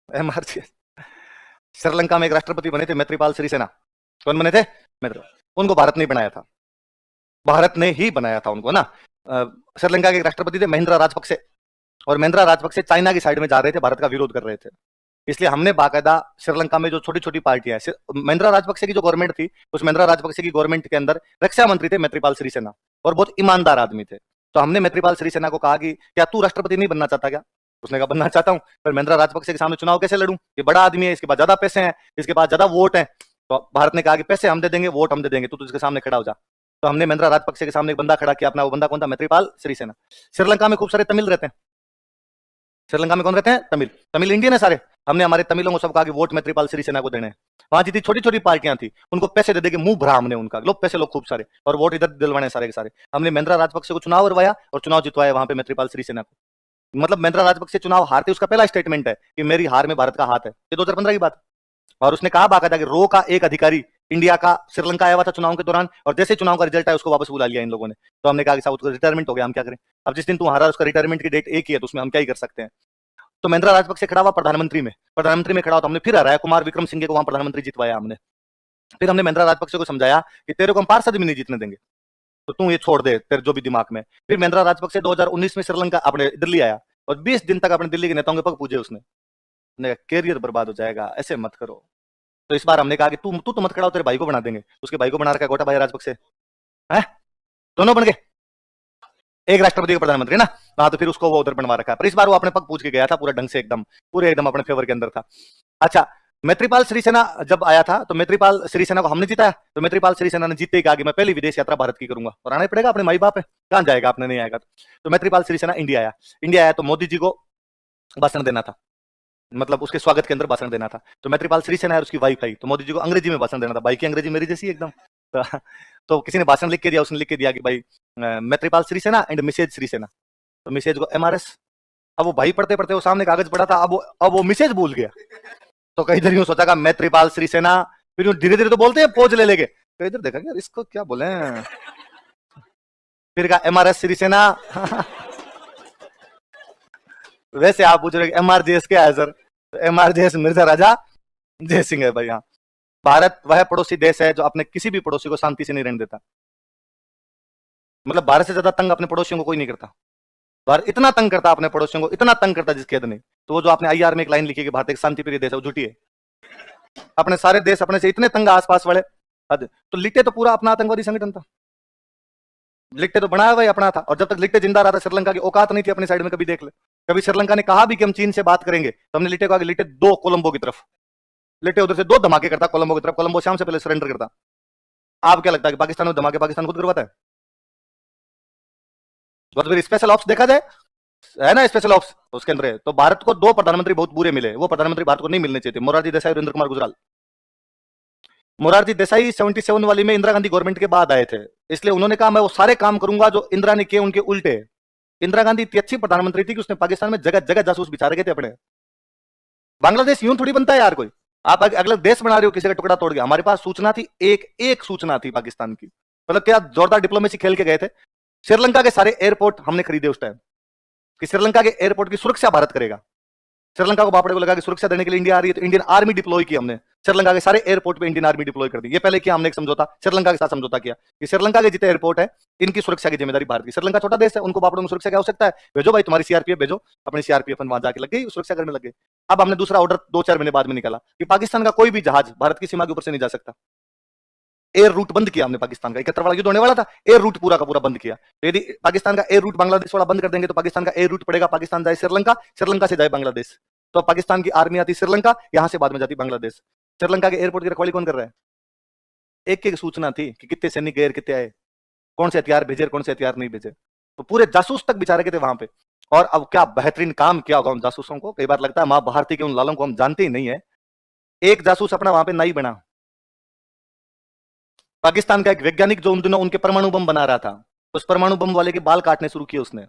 MRC. Sri Lanka में एक राष्ट्रपति बने थे मैत्रीपाल सिरिसेना। कौन बने थे? उनको भारत ने बनाया था, भारत ने ही बनाया था उनको ना। श्रीलंका के एक राष्ट्रपति थे महिंद्रा राजपक्षे, और महिंद्रा राजपक्षे चाइना की साइड में जा रहे थे, भारत का विरोध कर रहे थे। इसलिए हमने बाकायदा श्रीलंका में जो छोटी छोटी पार्टियां हैं, महिंद्रा राजपक्षे की जो गवर्नमेंट थी, उस महिंद्रा राजपक्षे की गवर्नमेंट के अंदर रक्षा मंत्री थे मैत्रीपाल सिरिसेना, और बहुत ईमानदार आदमी थे। तो हमने मैत्रीपाल सिरिसेना को कहा कि क्या तू राष्ट्रपति नहीं बनना चाहता क्या? उसने कहा बनना चाहता हूं, पर महिंद्रा राजपक्षे के सामने चुनाव कैसे लड़ूं? ये बड़ा आदमी है, इसके पास ज्यादा पैसे हैं, इसके पास ज्यादा वोट है। तो भारत ने कहा कि पैसे हम दे देंगे, वोट हम दे देंगे, तू इसके सामने खड़ा हो जा। तो हमने महिंद्रा राजपक्षे के सामने एक बंदा खड़ा किया अपना, वो बंदा कौन था? मैत्रीपाल सिरिसेना। श्रीलंका में खूब सारे तमिल रहते हैं। श्रीलंका में कौन रहते हैं? तमिल। तमिल इंडियन है सारे। हमने हमारे तमिलों को सब कहा कि वोट मैत्रीपाल सिरिसेना को देने हैं। वहां जितनी छोटी छोटी पार्टियां थी उनको पैसे दे देंगे, मुंह भरा हमने उनका, लोग पैसे लोग खूब सारे, और वोट इधर दिलवाने सारे के सारे। हमने महिंद्रा राजपक्षे को चुनाव करवाया और चुनाव जितवाया वहां पे मैत्रीपाल सिरिसेना को। मतलब महिंद्रा राजपक्षे चुनाव हारते उसका पहला स्टेटमेंट है कि मेरी हार में भारत का हाथ है। ये 2015 की बात है। और उसने कहा बाकायदा कि रो का एक अधिकारी इंडिया का श्रीलंका आया हुआ था चुनाव के दौरान, और जैसे चुनाव का रिजल्ट आया उसको वापस बुला लिया इन लोगों ने। तो हमने कहा कि साहब उसका रिटायरमेंट हो गया, हम क्या करें? अब जिस दिन तू हारा उसका रिटायरमेंट की डेट एक ही है, तो उसमें हम क्या ही कर सकते हैं। तो महिंद्रा राजपक्षे खड़ा हुआ प्रधानमंत्री में खड़ा हुआ, तो हमने फिर हराया कुमार विक्रम सिंघे को, वहां प्रधानमंत्री जितवाया हमने। फिर हमने महिंद्रा राजपक्षे को समझाया कि तेरे को हम पार्षद भी नहीं जीतने देंगे, तो तू ये छोड़ दे, तेरे जो भी दिमाग में। फिर महिंद्रा राजपक्षे 2019 में श्रीलंका अपने दिल्ली आया, और 20 दिन तक अपने दिल्ली के नेताओं के पग पूजे उसने। कैरियर बर्बाद हो जाएगा, ऐसे मत करो। तो इस बार हमने कहा कि तू तो मत खड़ा हो, तेरे भाई को बना देंगे। उसके भाई को बना रखा है गोटाबाया राजपक्षे है, दोनों बन गए, एक राष्ट्रपति का प्रधानमंत्री ना। हाँ, तो फिर उसको वो उधर बनवा रखा है। पर इस बार वो अपने पग पूछ के गया था पूरा ढंग से, पूरे एकदम अपने फेवर के अंदर था। अच्छा, मैत्रीपाल सिरिसेना जब आया था तो मैत्रीपाल सिरिसेना को हमने जिताया। तो मैत्रीपाल सिरिसेना ने जीतते ही कहा कि मैं पहली विदेश यात्रा भारत की करूंगा, और आना ही पड़ेगा, अपने माई बाप है, कहां जाएगा, आपने नहीं आएगा। तो मैत्रीपाल सिरिसेना इंडिया आया तो मोदी जी को भाषण देना था, मतलब उसके स्वागत के अंदर भाषण देना था। तो मैत्रीपाल सिरिसेना और उसकी वाइफ आई, तो मोदी जी को अंग्रेजी में भाषण देना था। भाई की अंग्रेजी मेरी जैसी एकदम। तो किसी ने भाषण लिख के दिया, उसने लिख के दिया कि भाई मैत्रीपाल सिरिसेना एंड मिसेज सिरिसेना। तो मिसेज को MRS। अब वो भाई पढ़ते पढ़ते वो सामने कागज पड़ा था, अब वो मिसेज भूल गया। तो कई इधर यूं सोचा का मैत्रीपाल सिरिसेना, फिर धीरे धीरे तो बोलते हैं पोज ले लेके, तो इधर देखा यार इसको क्या बोले, फिर कहा MRS सिरिसेना। वैसे आप पूछ रहे MRJS क्या है सर? तो MRJS मिर्जा राजा जय सिंह है भाई। हाँ, भारत वह पड़ोसी देश है जो अपने किसी भी पड़ोसी को शांति से नहीं रहने देता। मतलब भारत से ज्यादा तंग अपने पड़ोसियों को कोई नहीं करता। भारत इतना तंग करता अपने पड़ोसियों को, इतना तंग करता जिसके हद नहीं। तो वो जो आपने IR में एक लाइन लिखी कि भारत एक शांति प्रिय देश है, वो झूठी है। अपने सारे देश अपने से इतने तंग आसपास वाले। तो लिट्टे तो पूरा अपना आतंकवादी संगठन था, लिट्टे तो बनाया हुआ ही अपना था। और जब तक लिट्टे जिंदा रहा था, श्रीलंका की औकात नहीं थी अपनी साइड में। कभी देख ले, कभी श्रीलंका ने कहा भी कि हम चीन से बात करेंगे, तो हमने लिट्टे को कहा कि लिट्टे दो कोलंबो की तरफ, लिट्टे उधर से 2 धमाके करता कोलंबो की तरफ, कोलंबो शाम से पहले सरेंडर करता। आप क्या लगता है कि पाकिस्तान में धमाके पाकिस्तान खुद करवाता है? तो फिर स्पेशल ऑप्स देखा जाए, है ना, स्पेशल ऑप्स उसके अंदर है। तो भारत को 2 प्रधानमंत्री बहुत बुरे मिले, वो प्रधानमंत्री भारत को नहीं मिलने चाहिए थे, मोरारजी देसाई और इंद्र कुमार गुजराल। मोरारजी देसाई 77 वाली में इंदिरा गांधी गवर्नमेंट के बाद आए थे, इसलिए उन्होंने कहा मैं वो सारे काम करूंगा जो इंदिरा ने किए उनके उल्टे। इंदिरा गांधी इतनी अच्छी प्रधानमंत्री थी कि उसने पाकिस्तान में जगह जगह जासूस बिछा रखे थे अपने। बांग्लादेश यूं थोड़ी बनता है यार, कोई आप अगला देश बना रहे हो किसी का टुकड़ा तोड़ के। हमारे पास सूचना थी, एक सूचना थी पाकिस्तान की, मतलब क्या जोरदार डिप्लोमेसी खेल के गए थे। श्रीलंका के सारे एयरपोर्ट हमने खरीदे उस टाइम, कि श्रीलंका के एयरपोर्ट की सुरक्षा भारत करेगा। श्रीलंका को बापड़े को लगा कि सुरक्षा देने के लिए इंडिया आ रही है, तो इंडियन आर्मी डिप्लॉय की हमने, श्रीलंका के सारे एयरपोर्ट पे इंडियन आर्मी डिप्लॉय कर दी। ये पहले किया हमने एक समझौता, श्रीलंका के साथ समझौता किया कि श्रीलंका के जितने एयरपोर्ट है इनकी सुरक्षा की जिम्मेदारी भारत की। श्रीलंका छोटा देश है, उनको बापड़ों की सुरक्षा क्या हो सकता है, भेजो भाई तुम्हारी CRPF भेजो, अपनी CRPF वहां जाके लग गई, सुरक्षा करने लग गए। अब हमने दूसरा ऑर्डर 2-4 महीने बाद में निकाला कि पाकिस्तान का कोई भी जहाज भारत की सीमा के ऊपर से नहीं जा सकता। एयर रूट बंद किया हमने पाकिस्तान का, 71 वाला युद्ध होने वाला था, एयर रूट पूरा का पूरा बंद किया। यदि पाकिस्तान का एयर रूट बांग्लादेश वाला बंद कर देंगे तो पाकिस्तान का एयर रूट पड़ेगा, पाकिस्तान जाए श्रीलंका, श्रीलंका से जाए बांग्लादेश। तो पाकिस्तान की आर्मी आती श्रीलंका, यहां से बाद में जाती बांग्लादेश। श्रीलंका के एयरपोर्ट की रखवाली कौन कर रहा है? एक सूचना थी कि कितने सैनिक गए, कितने आए, कौन से हथियार भेजे, कौन से हथियार नहीं भेजे। तो पूरे जासूस तक बिचारे के थे वहां पे। और अब क्या बेहतरीन काम किया होगा उन जासूसों को। कई बार लगता है मां भारती के उन लालों को हम जानते ही नहीं है। एक जासूस अपना वहां पे नहीं बना, पाकिस्तान का एक वैज्ञानिक जो उन दिनों उनके परमाणु बम बना रहा था, उस परमाणु बम वाले के बाल काटने शुरू किए उसने,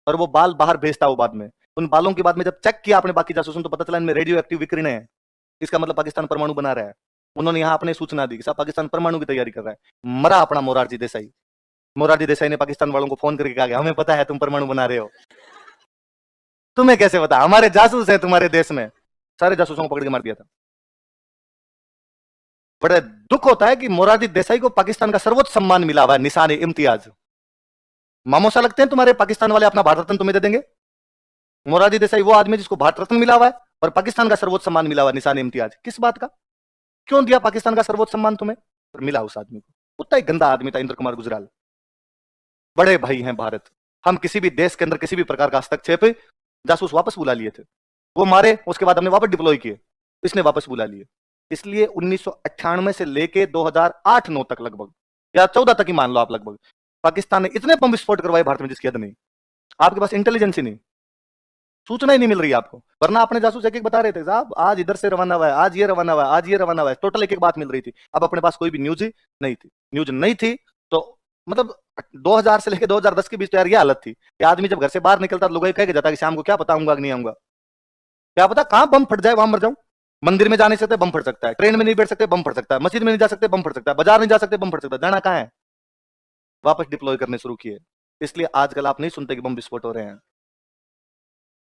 और वो बाल बाहर भेजता वो बाद में। उन बालों के बाद में जब चेक किया आपने बाकी जासूसों, तो पता चला इनमें रेडियो एक्टिव विकिरण है। इसका मतलब पाकिस्तान परमाणु बना रहा है। उन्होंने यहाँ अपने सूचना दी कि पाकिस्तान परमाणु की तैयारी कर रहा है। मरा अपना मोरारजी देसाई। मोरारजी देसाई ने पाकिस्तान वालों को फोन करके कहा हमें पता है तुम परमाणु बना रहे हो। तुम्हें कैसे पता? हमारे जासूस है तुम्हारे देश में। सारे जासूसों को पकड़ के मार दिया था। बड़े दुख होता है कि मोरारजी देसाई को पाकिस्तान का सर्वोच्च सम्मान मिला हुआ है, निशान इम्तियाज। मामोसा लगते हैं तुम्हारे पाकिस्तान वाले अपना भारत रत्न तुम्हें दे देंगे? मोरारजी देसाई वो आदमी जिसको भारत रत्न मिला हुआ है और पाकिस्तान का सर्वोच्च सम्मान मिला हुआ है, निशान इम्तियाज। किस बात का? क्यों दिया पाकिस्तान का सर्वोच्च सम्मान तुम्हें? और मिला उस आदमी को। उतना ही गंदा आदमी था इंद्र कुमार गुजराल। बड़े भाई हैं भारत। हम किसी भी देश के अंदर किसी भी प्रकार का हस्तक्षेप, जासूस वापस बुला लिए थे, वो मारे, उसके बाद हमने वापस डिप्लॉय किए, इसने वापस बुला लिए। इसलिए 1998 से लेके 2008-9 तक लगभग, या 14 तक ही मान लो आप, लगभग पाकिस्तान ने इतने बम विस्फोट करवाए भारत में जिसकी हद नहीं। आपके पास इंटेलिजेंस ही नहीं, सूचना ही नहीं मिल रही आपको। वरना अपने जासूस एक एक बता रहे थे, साहब आज इधर से रवाना हुआ है, आज ये रवाना हुआ है, आज ये रवाना हुआ है, टोटल एक एक बात मिल रही थी। अब अपने पास कोई भी न्यूज ही नहीं थी। न्यूज नहीं थी तो मतलब 2000 से लेकर 2010 के बीच तो यार ये हालत थी कि आदमी जब घर से बाहर निकलता लोग कह के जाता कि शाम को क्या पता आऊंगा कि नहीं आऊंगा, क्या पता कहां बम फट जाए, वहां मर जाऊं। मंदिर में जा नहीं सकते, बम फट सकता है। ट्रेन में नहीं बैठ सकते, बम फट सकता है। मस्जिद में नहीं जा सकते, बम फट सकता है। बाजार नहीं जा सकते, बम फट सकता है। जाना कहां है? वापस डिप्लॉय करने शुरू किए। इसलिए आजकल आप नहीं सुनते कि बम विस्फोट हो रहे हैं।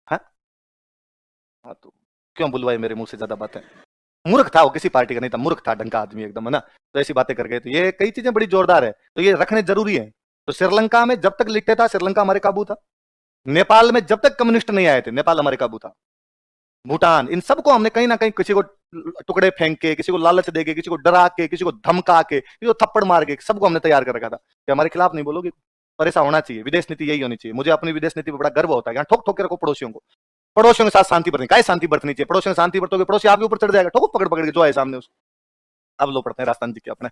हाँ, तो क्यों बुलवाए मेरे मुंह से ज्यादा बातें? मूर्ख था वो, किसी पार्टी का नहीं था, मूर्ख था, ढंका आदमी एकदम, है ना। तो ऐसी बातें कर गए। तो ये कई चीजें बड़ी जोरदार है, तो ये रखने जरूरी है। तो श्रीलंका में जब तक लिट्टे था, श्रीलंका हमारे काबू था। नेपाल में जब तक कम्युनिस्ट नहीं आए थे, नेपाल हमारे काबू था। भूटान, इन सबको हमने कहीं ना कहीं किसी को टुकड़े फेंक के, किसी को लालच दे के, किसी को डरा के, किसी को धमका के, किसी को थप्पड़ मार के, सबको हमने तैयार कर रखा था कि हमारे खिलाफ नहीं बोलोगे। और ऐसा होना चाहिए। विदेश नीति यही होनी चाहिए। मुझे अपनी विदेश नीति पर बड़ा गर्व होता है। यहाँ ठोक ठोक के रखो पड़ोसियों को। पड़ोसियों के साथ शांति बरतनी, क्या शांति बरतनी चाहिए? पड़ोसियों से शांति बरतोगे, पड़ोसी आपके ऊपर चढ़ जाएगा। ठोको पकड़ पकड़ के जो है सामने उसको। अब लो पड़ते हैं राजस्थान जी के अपने।